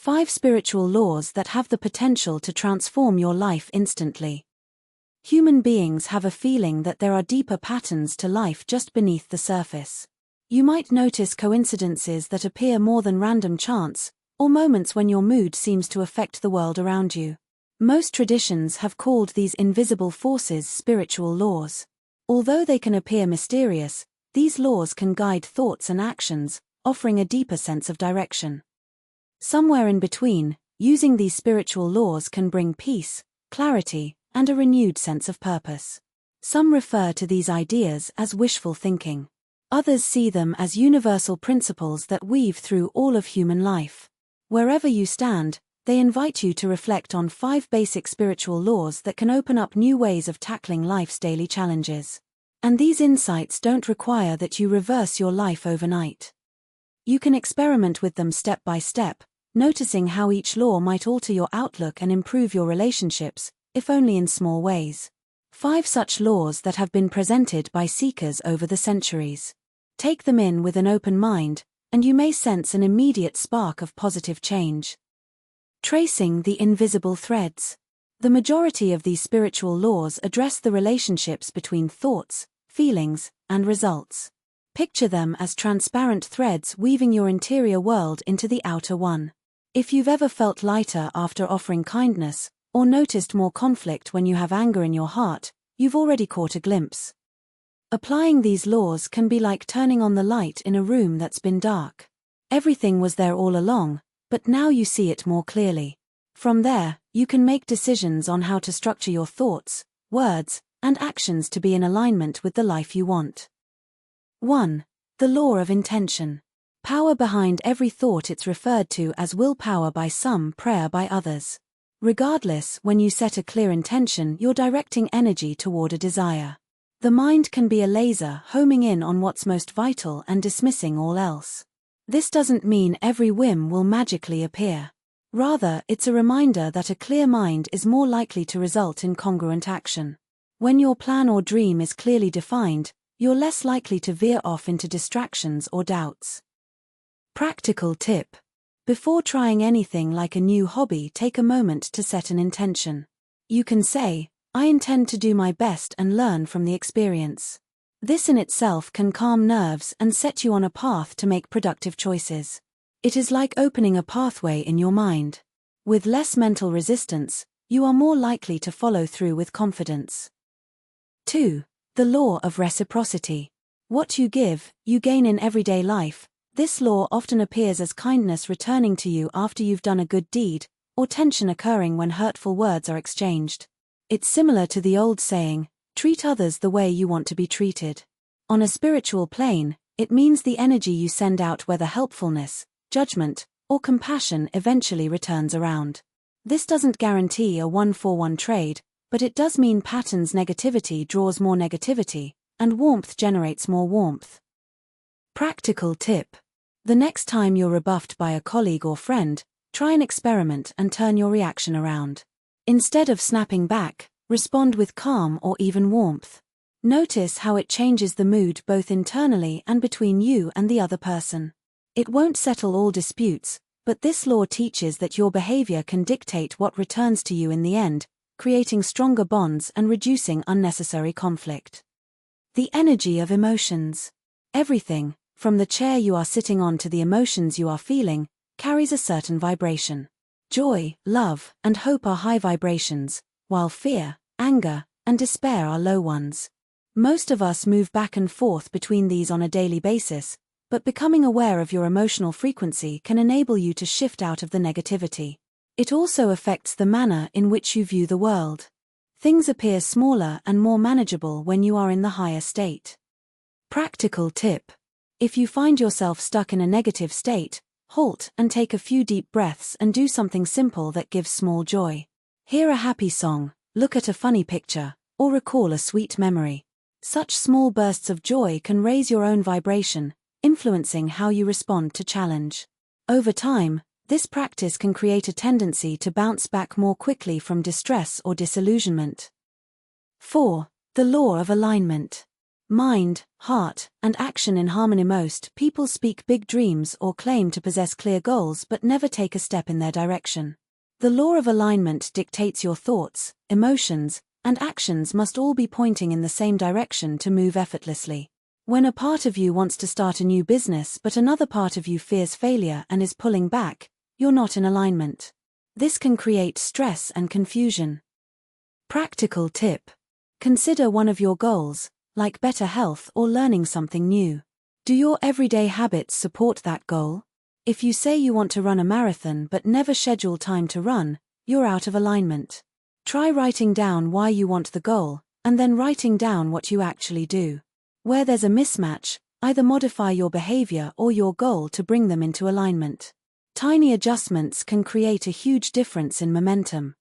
5 spiritual laws that have the potential to transform your life instantly. Human beings have a feeling that there are deeper patterns to life just beneath the surface. You might notice coincidences that appear more than random chance, or moments when your mood seems to affect the world around you. Most traditions have called these invisible forces spiritual laws. Although they can appear mysterious, these laws can guide thoughts and actions, offering a deeper sense of direction. Somewhere in between, using these spiritual laws can bring peace, clarity, and a renewed sense of purpose. Some refer to these ideas as wishful thinking. Others see them as universal principles that weave through all of human life. Wherever you stand, they invite you to reflect on 5 basic spiritual laws that can open up new ways of tackling life's daily challenges. And these insights don't require that you reverse your life overnight. You can experiment with them step by step, noticing how each law might alter your outlook and improve your relationships, if only in small ways. 5 such laws that have been presented by seekers over the centuries. Take them in with an open mind, and you may sense an immediate spark of positive change. Tracing the invisible threads. The majority of these spiritual laws address the relationships between thoughts, feelings, and results. Picture them as transparent threads weaving your interior world into the outer one. If you've ever felt lighter after offering kindness, or noticed more conflict when you have anger in your heart, you've already caught a glimpse. Applying these laws can be like turning on the light in a room that's been dark. Everything was there all along, but now you see it more clearly. From there, you can make decisions on how to structure your thoughts, words, and actions to be in alignment with the life you want. 1. The law of intention. Power behind every thought. It's referred to as willpower by some, prayer by others. Regardless, when you set a clear intention, you're directing energy toward a desire. The mind can be a laser, homing in on what's most vital and dismissing all else. This doesn't mean every whim will magically appear. Rather, it's a reminder that a clear mind is more likely to result in congruent action. When your plan or dream is clearly defined, you're less likely to veer off into distractions or doubts. Practical tip. Before trying anything like a new hobby, take a moment to set an intention. You can say, "I intend to do my best and learn from the experience." This in itself can calm nerves and set you on a path to make productive choices. It is like opening a pathway in your mind. With less mental resistance, you are more likely to follow through with confidence. 2. The law of reciprocity. What you give, you gain in everyday life. This law often appears as kindness returning to you after you've done a good deed, or tension occurring when hurtful words are exchanged. It's similar to the old saying, treat others the way you want to be treated. On a spiritual plane, it means the energy you send out, whether helpfulness, judgment, or compassion, eventually returns around. This doesn't guarantee a 1-for-1 trade, but it does mean patterns. Negativity draws more negativity, and warmth generates more warmth. Practical tip. The next time you're rebuffed by a colleague or friend, try an experiment and turn your reaction around. Instead of snapping back, respond with calm or even warmth. Notice how it changes the mood both internally and between you and the other person. It won't settle all disputes, but this law teaches that your behavior can dictate what returns to you in the end, creating stronger bonds and reducing unnecessary conflict. The energy of emotions. Everything, from the chair you are sitting on to the emotions you are feeling, carries a certain vibration. Joy, love, and hope are high vibrations, while fear, anger, and despair are low ones. Most of us move back and forth between these on a daily basis, but becoming aware of your emotional frequency can enable you to shift out of the negativity. It also affects the manner in which you view the world. Things appear smaller and more manageable when you are in the higher state. Practical tip. If you find yourself stuck in a negative state, halt and take a few deep breaths and do something simple that gives small joy. Hear a happy song, look at a funny picture, or recall a sweet memory. Such small bursts of joy can raise your own vibration, influencing how you respond to challenge. Over time, this practice can create a tendency to bounce back more quickly from distress or disillusionment. 4. The law of alignment. Mind, heart, and action in harmony. Most people speak big dreams or claim to possess clear goals but never take a step in their direction. The law of alignment dictates your thoughts, emotions, and actions must all be pointing in the same direction to move effortlessly. When a part of you wants to start a new business but another part of you fears failure and is pulling back, you're not in alignment. This can create stress and confusion. Practical tip. Consider one of your goals, like better health or learning something new. Do your everyday habits support that goal? If you say you want to run a marathon but never schedule time to run, you're out of alignment. Try writing down why you want the goal, and then writing down what you actually do. Where there's a mismatch, either modify your behavior or your goal to bring them into alignment. Tiny adjustments can create a huge difference in momentum.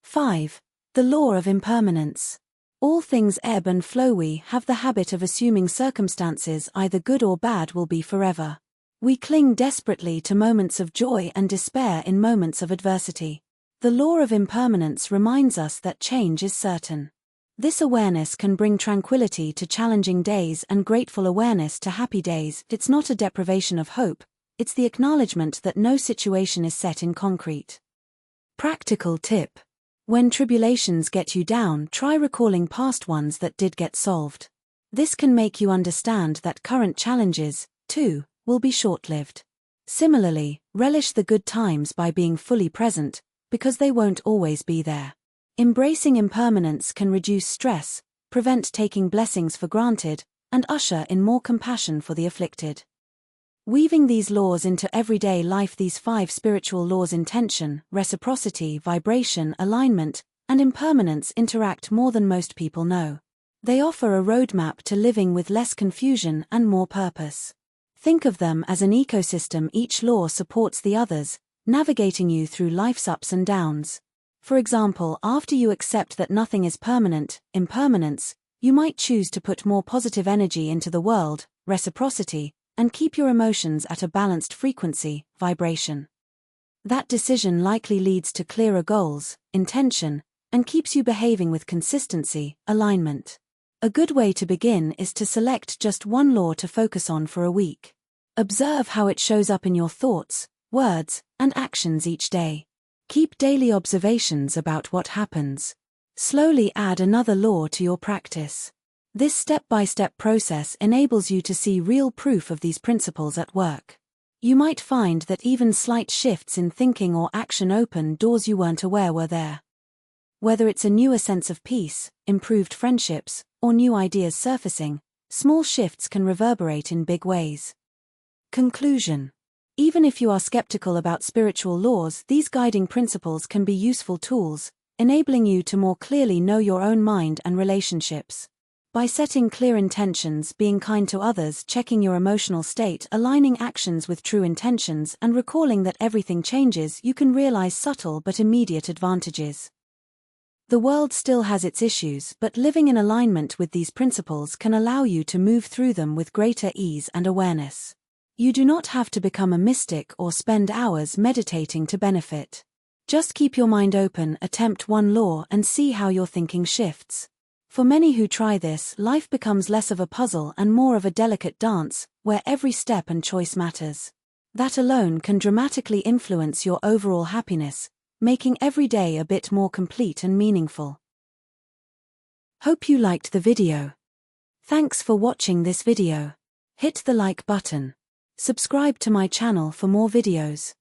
5. The law of impermanence. All things ebb and flow. We have the habit of assuming circumstances, either good or bad, will be forever. We cling desperately to moments of joy and despair in moments of adversity. The law of impermanence reminds us that change is certain. This awareness can bring tranquility to challenging days and grateful awareness to happy days. It's not a deprivation of hope, it's the acknowledgement that no situation is set in concrete. Practical tip. When tribulations get you down, try recalling past ones that did get solved. This can make you understand that current challenges, too, will be short-lived. Similarly, relish the good times by being fully present, because they won't always be there. Embracing impermanence can reduce stress, prevent taking blessings for granted, and usher in more compassion for the afflicted. Weaving these laws into everyday life. These 5 spiritual laws: intention, reciprocity, vibration, alignment, and impermanence interact more than most people know. They offer a roadmap to living with less confusion and more purpose. Think of them as an ecosystem. Each law supports the others, navigating you through life's ups and downs. For example, after you accept that nothing is permanent, impermanence, you might choose to put more positive energy into the world, reciprocity, and keep your emotions at a balanced frequency, vibration. That decision likely leads to clearer goals, intention, and keeps you behaving with consistency, alignment. A good way to begin is to select just one law to focus on for a week. Observe how it shows up in your thoughts, words, and actions each day. Keep daily observations about what happens. Slowly add another law to your practice. This step-by-step process enables you to see real proof of these principles at work. You might find that even slight shifts in thinking or action open doors you weren't aware were there. Whether it's a newer sense of peace, improved friendships, or new ideas surfacing, small shifts can reverberate in big ways. Conclusion. Even if you are skeptical about spiritual laws, these guiding principles can be useful tools, enabling you to more clearly know your own mind and relationships. By setting clear intentions, being kind to others, checking your emotional state, aligning actions with true intentions, and recalling that everything changes, you can realize subtle but immediate advantages. The world still has its issues, but living in alignment with these principles can allow you to move through them with greater ease and awareness. You do not have to become a mystic or spend hours meditating to benefit. Just keep your mind open, attempt one law, and see how your thinking shifts. For many who try this, life becomes less of a puzzle and more of a delicate dance, where every step and choice matters. That alone can dramatically influence your overall happiness, making every day a bit more complete and meaningful. Hope you liked the video. Thanks for watching this video. Hit the like button. Subscribe to my channel for more videos.